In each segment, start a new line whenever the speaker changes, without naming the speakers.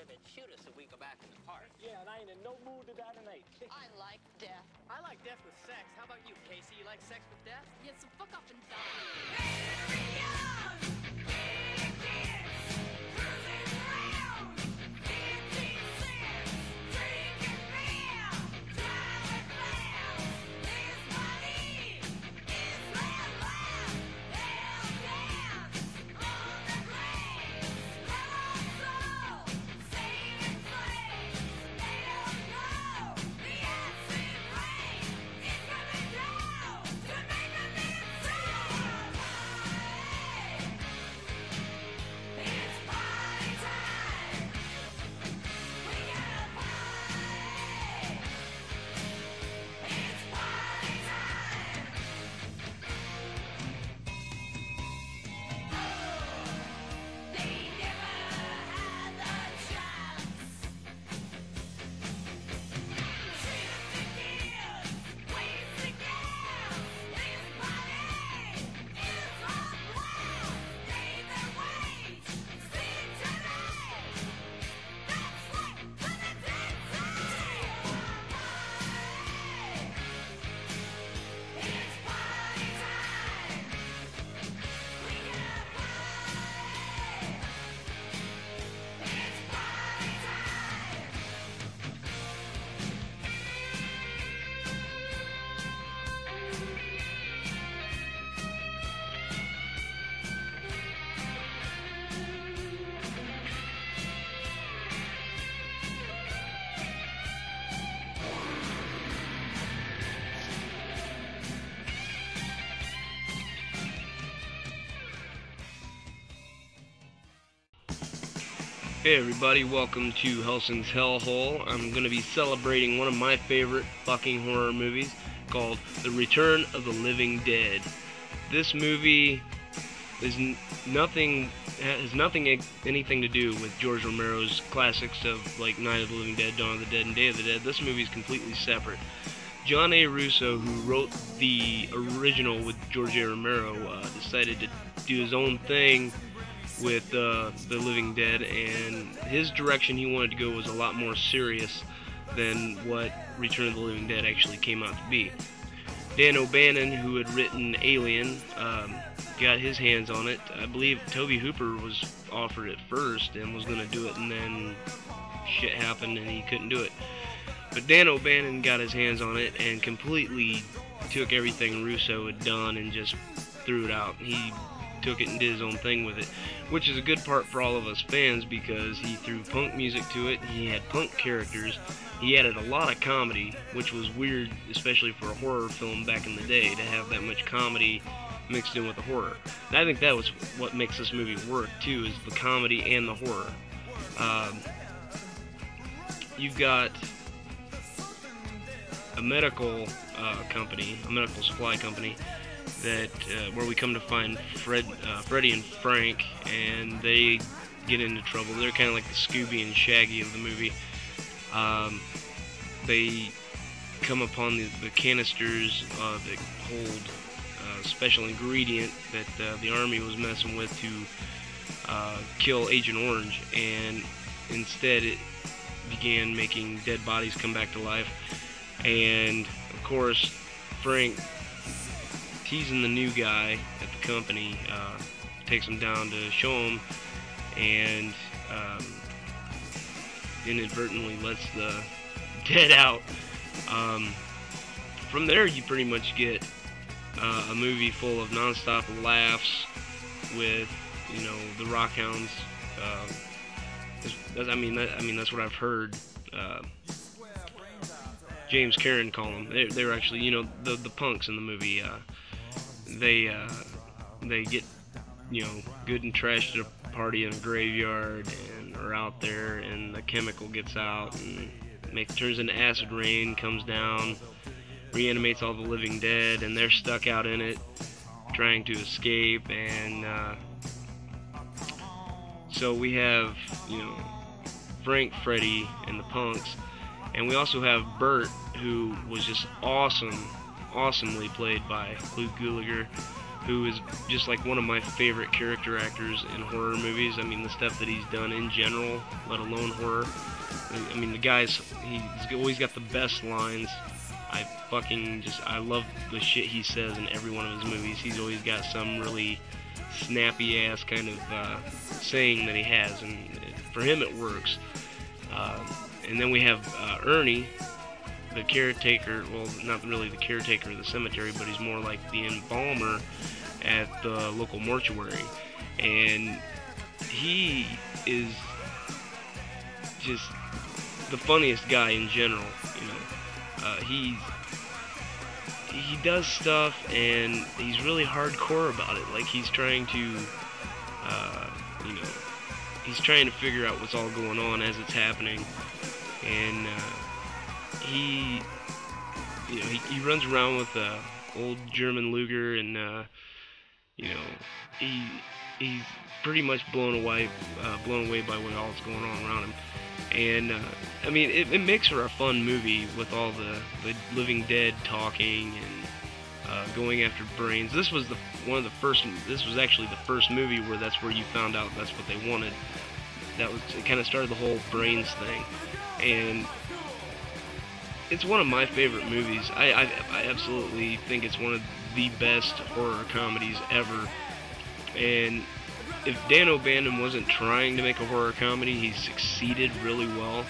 sure they'd shoot us if we go back in the park.
Yeah, and I ain't in no mood to die tonight.
I like death.
I like death with sex. How about you, Casey? You like sex with death?
Yeah, so fuck off and die.
Hey everybody, welcome to Hellsing'S Hellhole. I'm going to be celebrating one of my favorite fucking horror movies called The Return of the Living Dead. This movie is anything to do with George Romero's classics of like Night of the Living Dead, Dawn of the Dead, and Day of the Dead. This movie is completely separate. John A. Russo, who wrote the original with George A. Romero, decided to do his own thing with The Living Dead, and his direction he wanted to go was a lot more serious than what Return of the Living Dead actually came out to be. Dan O'Bannon, who had written Alien, got his hands on it. I believe Tobe Hooper was offered it first and was going to do it, and then shit happened and he couldn't do it. But Dan O'Bannon got his hands on it and completely took everything Russo had done and just threw it out. He took it and did his own thing with it, which is a good part for all of us fans because he threw punk music to it, he had punk characters, he added a lot of comedy, which was weird, especially for a horror film back in the day, to have that much comedy mixed in with the horror. And I think that was what makes this movie work, too, is the comedy and the horror. You've got a medical company, a medical supply company, that where we come to find Freddy and Frank, and they get into trouble. They're kind of like the Scooby and Shaggy of the movie. They come upon the canisters that hold a special ingredient that the army was messing with to kill Agent Orange, and instead it began making dead bodies come back to life. And of course, Frank, teasing the new guy at the company, takes him down to show him, and inadvertently lets the dead out. From there, you pretty much get a movie full of non-stop laughs with, you know, the Rockhounds. That's what I've heard. James Karen call them. They're actually, you know, the punks in the movie. They get, you know, good and trashed at a party in a graveyard and are out there, and the chemical gets out and turns into acid rain, comes down, reanimates all the living dead, and they're stuck out in it trying to escape. And so we have, you know, Frank, Freddy, and the punks, and we also have Bert, who was just awesomely played by Luke Gallagher. who is just like one of my favorite character actors in horror movies. I mean, the stuff that he's done in general, let alone horror. I mean, he's always got the best lines. I love the shit he says in every one of his movies. He's always got some really snappy ass kind of saying that he has, and for him it works. And then we have Ernie, the caretaker, well, not really the caretaker of the cemetery, but he's more like the embalmer at the local mortuary. And he is just the funniest guy in general, you know. He does stuff, and he's really hardcore about it. Like, he's trying to, you know, he's trying to figure out what's all going on as it's happening. And he runs around with a old German Luger, and you know, he's pretty much blown away by what all's going on around him. And I mean, it makes for a fun movie with all the living dead talking and going after brains. This was This was actually the first movie where that's where you found out that's what they wanted. It kind of started the whole brains thing, and it's one of my favorite movies. I absolutely think it's one of the best horror comedies ever. And if Dan O'Bannon wasn't trying to make a horror comedy, he succeeded really well.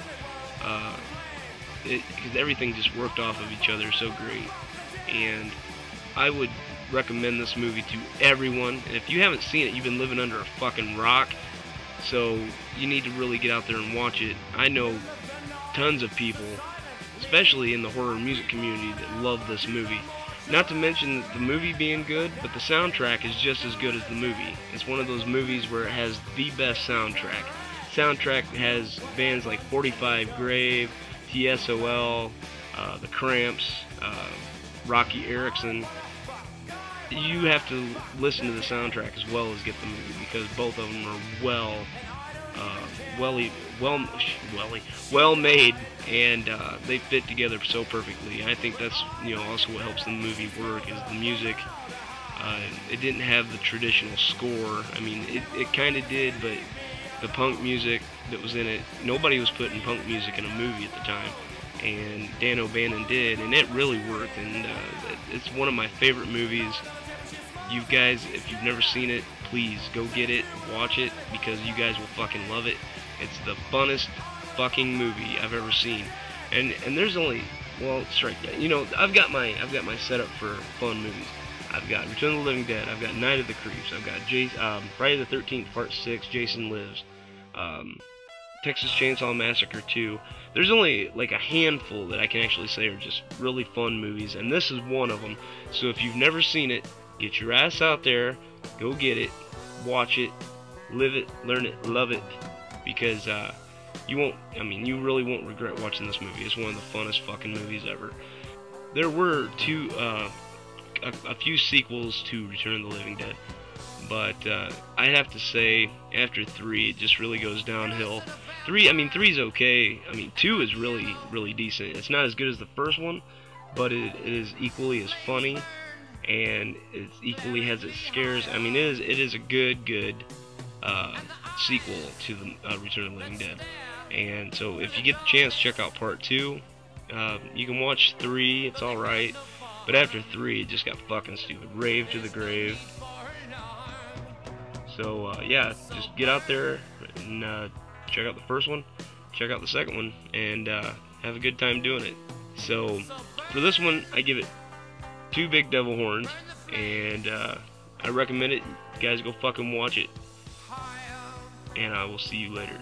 Because everything just worked off of each other so great. And I would recommend this movie to everyone. And if you haven't seen it, you've been living under a fucking rock. So you need to really get out there and watch it. I know tons of people, especially in the horror music community, that love this movie. Not to mention the movie being good, but the soundtrack is just as good as the movie. It's one of those movies where it has the best soundtrack. Soundtrack has bands like 45 Grave, TSOL, The Cramps, Rocky Erickson. You have to listen to the soundtrack as well as get the movie, because both of them are well made, and they fit together so perfectly. I think that's, you know, also what helps the movie work is the music. It didn't have the traditional score. I mean, it kind of did, but the punk music that was in it, nobody was putting punk music in a movie at the time, and Dan O'Bannon did, and it really worked. And it's one of my favorite movies. You guys, if you've never seen it, please go get it, watch it, because you guys will fucking love it. It's the funnest fucking movie I've ever seen. And there's only, well, strike that. You know, I've got my setup for fun movies. I've got Return of the Living Dead. I've got Night of the Creeps. I've got Friday the 13th Part 6, Jason Lives. Texas Chainsaw Massacre 2. There's only like a handful that I can actually say are just really fun movies, and this is one of them. So if you've never seen it, get your ass out there, go get it, watch it, live it, learn it, love it, because you really won't regret watching this movie. It's one of the funnest fucking movies ever. There were a few sequels to Return of the Living Dead, but I have to say, after 3, it just really goes downhill. 3's okay. 2 is really, really decent. It's not as good as the first one, but it is equally as funny, and it equally has its scares. It is a good sequel to the Return of the Living Dead. And so if you get the chance, check out Part 2. You can watch 3, it's alright, but after 3, it just got fucking stupid. Rave to the grave. So yeah, just get out there and check out the first one, check out the second one, and have a good time doing it. So for this one, I give it 2 big devil horns, and I recommend it. You guys go fucking watch it, and I will see you later.